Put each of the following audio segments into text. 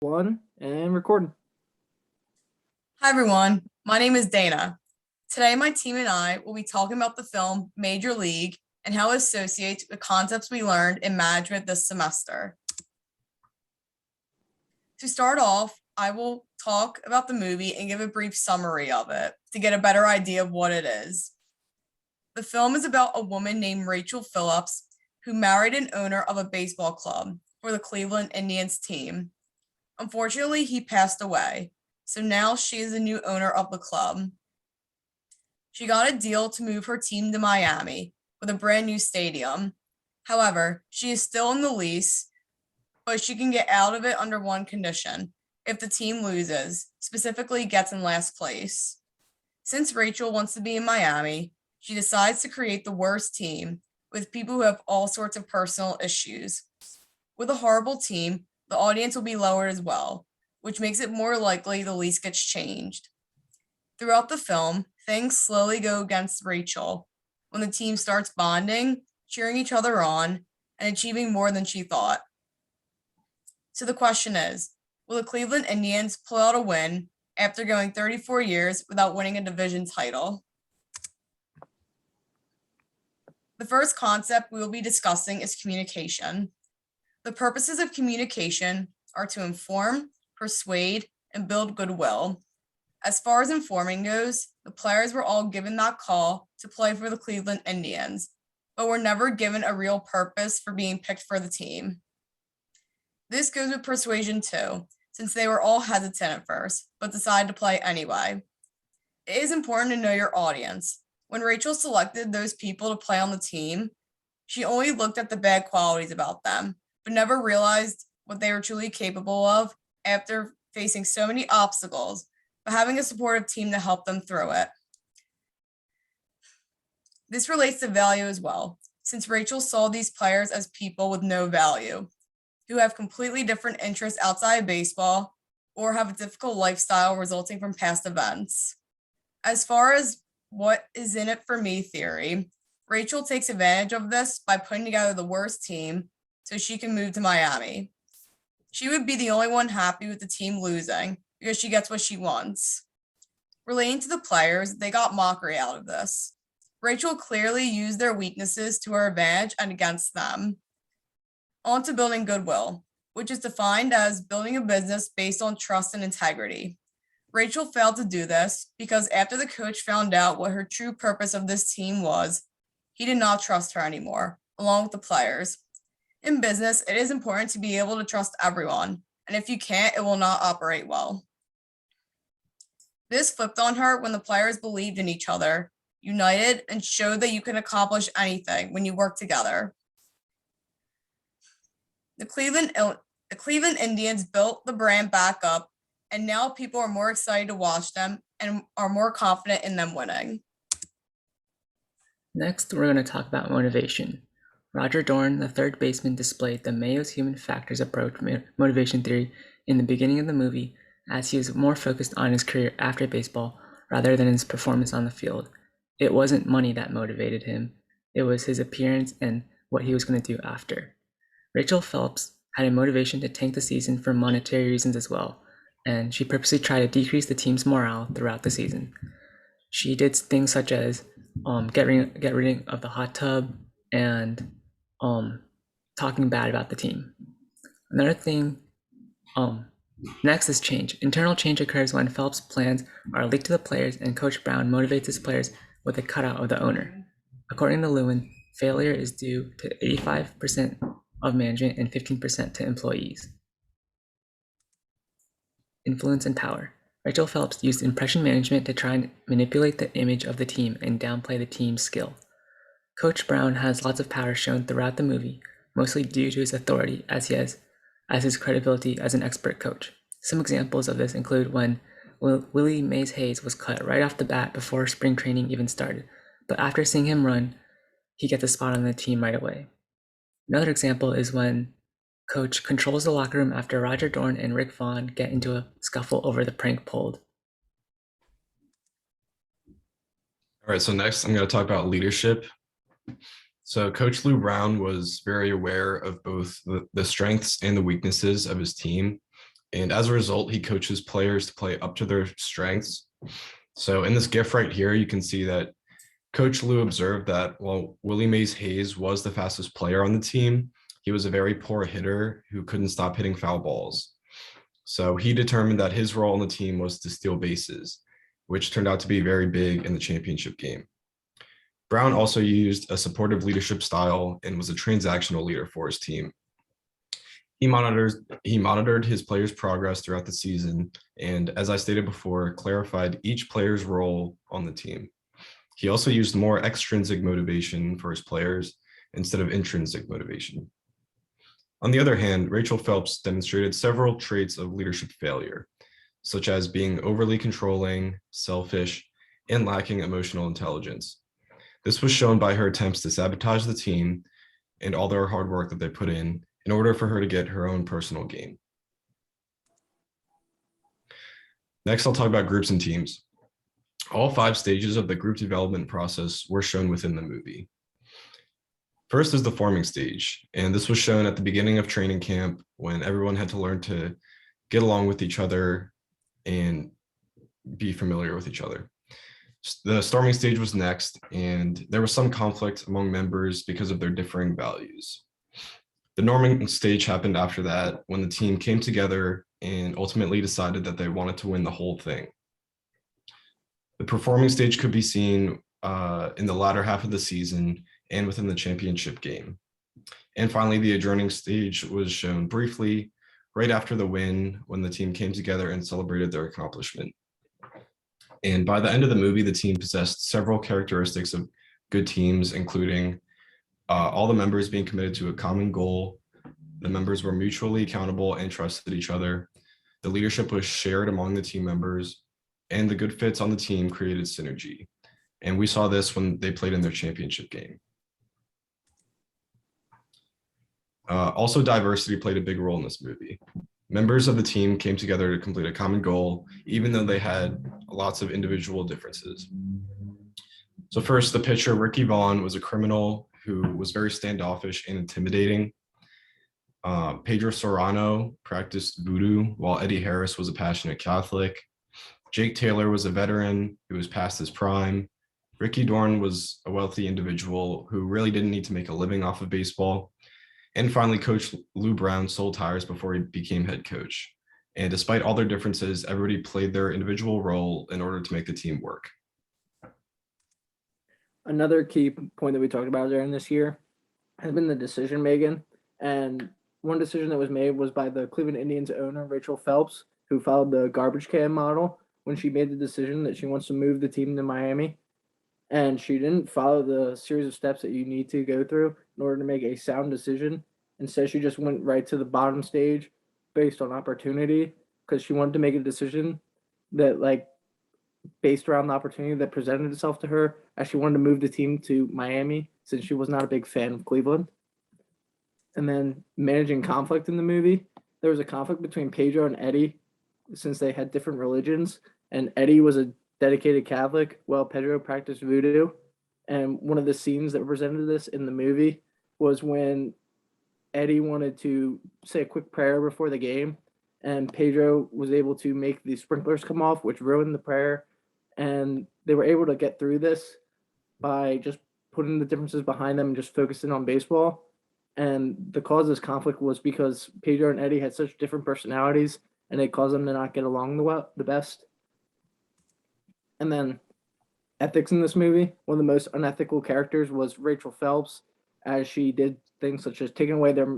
One and recording. Hi everyone, my name is Dana. Today my team and I will be talking about the film Major League and how it associates with concepts we learned in management this semester. To start off, I will talk about the movie and give a brief summary of it to get a better idea of what it is. The film is about a woman named Rachel Phillips who married an owner of a baseball club for the Cleveland Indians team. Unfortunately, he passed away, so now she is the new owner of the club. She got a deal to move her team to Miami with a brand new stadium. However, she is still in the lease, but she can get out of it under one condition: if the team loses, specifically gets in last place. Since Rachel wants to be in Miami, she decides to create the worst team with people who have all sorts of personal issues. With a horrible team, the audience will be lowered as well, which makes it more likely the lease gets changed. Throughout the film, things slowly go against Rachel when the team starts bonding, cheering each other on, and achieving more than she thought. So the question is, will the Cleveland Indians pull out a win after going 34 years without winning a division title? The first concept we will be discussing is communication. The purposes of communication are to inform, persuade, and build goodwill. As far as informing goes, the players were all given that call to play for the Cleveland Indians, but were never given a real purpose for being picked for the team. This goes with persuasion too, since they were all hesitant at first, but decided to play anyway. It is important to know your audience. When Rachel selected those people to play on the team, she only looked at the bad qualities about them, but never realized what they were truly capable of after facing so many obstacles, but having a supportive team to help them through it. This relates to value as well, since Rachel saw these players as people with no value, who have completely different interests outside of baseball or have a difficult lifestyle resulting from past events. As far as what is in it for me theory, Rachel takes advantage of this by putting together the worst team so she can move to Miami. She would be the only one happy with the team losing because she gets what she wants. Relating to the players, they got mockery out of this. Rachel clearly used their weaknesses to her advantage and against them. On to building goodwill, which is defined as building a business based on trust and integrity. Rachel failed to do this because after the coach found out what her true purpose of this team was, he did not trust her anymore, along with the players. In business, it is important to be able to trust everyone, and if you can't, it will not operate well. This flipped on her when the players believed in each other, united, and showed that you can accomplish anything when you work together. The Cleveland Indians built the brand back up, and now people are more excited to watch them and are more confident in them winning. Next, we're going to talk about motivation. Roger Dorn, the third baseman, displayed the Mayo's human factors approach motivation theory in the beginning of the movie, as he was more focused on his career after baseball rather than his performance on the field. It wasn't money that motivated him, it was his appearance and what he was going to do after. Rachel Phelps had a motivation to tank the season for monetary reasons as well, and she purposely tried to decrease the team's morale throughout the season. She did things such as get rid of the hot tub and talking bad about the team. Another thing, next is change. Internal change occurs when Phelps' plans are leaked to the players and Coach Brown motivates his players with a cutout of the owner. According to Lewin, failure is due to 85% of management and 15% to employees. Influence and power. Rachel Phelps used impression management to try and manipulate the image of the team and downplay the team's skill. Coach Brown has lots of power shown throughout the movie, mostly due to his authority as his credibility as an expert coach. Some examples of this include when Willie Mays Hayes was cut right off the bat before spring training even started, but after seeing him run, he gets a spot on the team right away. Another example is when Coach controls the locker room after Roger Dorn and Rick Vaughn get into a scuffle over the prank pulled. All right, so next I'm going to talk about leadership. So Coach Lou Brown was very aware of both the strengths and the weaknesses of his team. And as a result, he coaches players to play up to their strengths. So in this GIF right here, you can see that Coach Lou observed that while Willie Mays Hayes was the fastest player on the team, he was a very poor hitter who couldn't stop hitting foul balls. So he determined that his role on the team was to steal bases, which turned out to be very big in the championship game. Brown also used a supportive leadership style and was a transactional leader for his team. He monitored his players' progress throughout the season, and as I stated before, clarified each player's role on the team. He also used more extrinsic motivation for his players instead of intrinsic motivation. On the other hand, Rachel Phelps demonstrated several traits of leadership failure, such as being overly controlling, selfish, and lacking emotional intelligence. This was shown by her attempts to sabotage the team and all their hard work that they put in order for her to get her own personal gain. Next, I'll talk about groups and teams. All 5 stages of the group development process were shown within the movie. First is the forming stage, and this was shown at the beginning of training camp when everyone had to learn to get along with each other and be familiar with each other. The storming stage was next, and there was some conflict among members because of their differing values. The norming stage happened after that when the team came together and ultimately decided that they wanted to win the whole thing. The performing stage could be seen in the latter half of the season and within the championship game. And finally, the adjourning stage was shown briefly right after the win when the team came together and celebrated their accomplishment. And by the end of the movie, the team possessed several characteristics of good teams, including all the members being committed to a common goal. The members were mutually accountable and trusted each other. The leadership was shared among the team members, and the good fits on the team created synergy. And we saw this when they played in their championship game. Also, diversity played a big role in this movie. Members of the team came together to complete a common goal, even though they had lots of individual differences. So first, the pitcher, Ricky Vaughn, was a criminal who was very standoffish and intimidating. Pedro Serrano practiced voodoo, while Eddie Harris was a passionate Catholic. Jake Taylor was a veteran who was past his prime. Ricky Dorn was a wealthy individual who really didn't need to make a living off of baseball. And finally, Coach Lou Brown sold tires before he became head coach. And despite all their differences, everybody played their individual role in order to make the team work. Another key point that we talked about during this year has been the decision making. And one decision that was made was by the Cleveland Indians owner, Rachel Phelps, who followed the garbage can model when she made the decision that she wants to move the team to Miami. And she didn't follow the series of steps that you need to go through in order to make a sound decision. Instead, she just went right to the bottom stage based on opportunity because she wanted to make a decision that, based around the opportunity that presented itself to her, as she wanted to move the team to Miami since she was not a big fan of Cleveland. And then managing conflict in the movie, there was a conflict between Pedro and Eddie since they had different religions. And Eddie was a dedicated Catholic, while Pedro practiced voodoo. And one of the scenes that represented this in the movie was when Eddie wanted to say a quick prayer before the game, and Pedro was able to make the sprinklers come off, which ruined the prayer. And they were able to get through this by just putting the differences behind them and just focusing on baseball. And the cause of this conflict was because Pedro and Eddie had such different personalities, and it caused them to not get along the best. And then ethics in this movie, one of the most unethical characters was Rachel Phelps, as she did things such as taking away their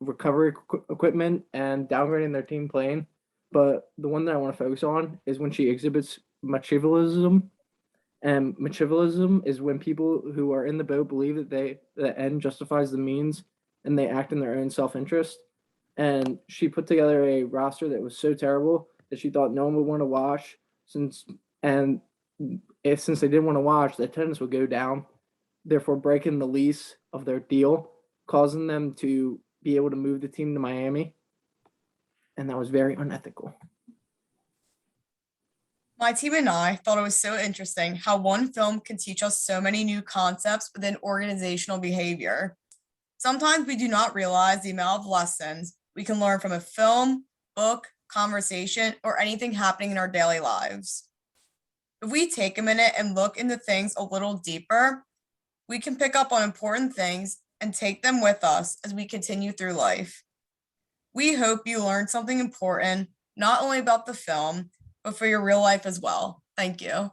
recovery equipment and downgrading their team plane. But the one that I want to focus on is when she exhibits machiavellism. And machiavellism is when people who are in the boat believe that the end justifies the means and they act in their own self-interest. And she put together a roster that was so terrible that she thought no one would want to watch since they didn't want to watch, the attendance would go down, therefore breaking the lease of their deal, causing them to be able to move the team to Miami. And that was very unethical. My team and I thought it was so interesting how one film can teach us so many new concepts within organizational behavior. Sometimes we do not realize the amount of lessons we can learn from a film, book, conversation, or anything happening in our daily lives. If we take a minute and look into things a little deeper, we can pick up on important things and take them with us as we continue through life. We hope you learned something important, not only about the film, but for your real life as well. Thank you.